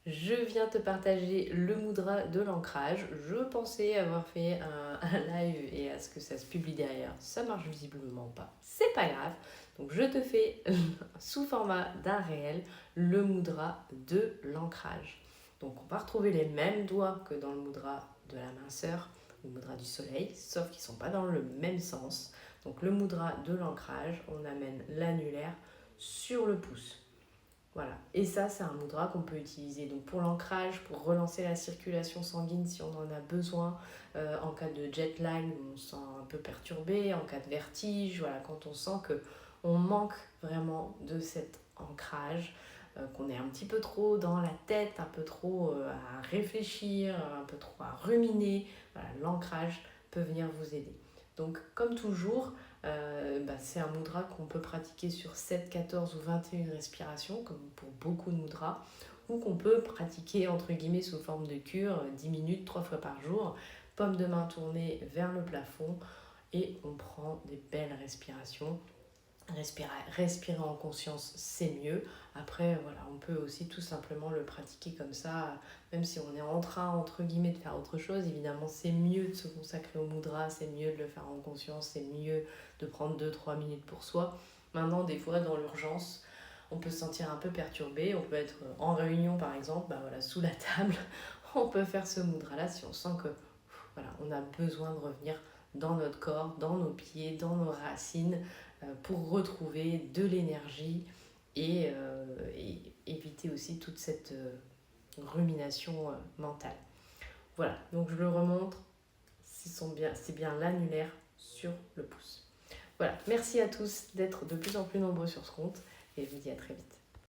Je viens te partager le mudra de l'ancrage. Je pensais avoir fait un live et à ce que ça se publie derrière. Ça marche visiblement pas. C'est pas grave. Donc je te fais sous format d'un réel le mudra de l'ancrage. Donc on va retrouver les mêmes doigts que dans le mudra de la minceur, le mudra du soleil, sauf qu'ils ne sont pas dans le même sens. Donc le mudra de l'ancrage, on amène l'annulaire sur le pouce. Voilà. Et ça, c'est un mudra qu'on peut utiliser donc pour l'ancrage, pour relancer la circulation sanguine si on en a besoin, en cas de jet lag où on se sent un peu perturbé, en cas de vertige, voilà, quand on sent que on manque vraiment de cet ancrage, qu'on est un petit peu trop dans la tête, un peu trop à réfléchir, un peu trop à ruminer, voilà, l'ancrage peut venir vous aider. Donc comme toujours, c'est un mudra qu'on peut pratiquer sur 7, 14 ou 21 respirations, comme pour beaucoup de mudras, ou qu'on peut pratiquer entre guillemets sous forme de cure, 10 minutes, 3 fois par jour, paume de main tournée vers le plafond, et on prend des belles respirations. Respirer en conscience, c'est mieux. Après, voilà, on peut aussi tout simplement le pratiquer comme ça, même si on est en train, entre guillemets, de faire autre chose. Évidemment, c'est mieux de se consacrer au mudra, c'est mieux de le faire en conscience, c'est mieux de prendre 2-3 minutes pour soi. Maintenant, des fois, dans l'urgence, on peut se sentir un peu perturbé, on peut être en réunion, par exemple, voilà, sous la table, on peut faire ce mudra-là si on sent que voilà, on a besoin de revenir dans notre corps, dans nos pieds, dans nos racines, pour retrouver de l'énergie et éviter aussi toute cette rumination mentale. Voilà, donc je le remontre, c'est bien l'annulaire sur le pouce. Voilà, merci à tous d'être de plus en plus nombreux sur ce compte et je vous dis à très vite.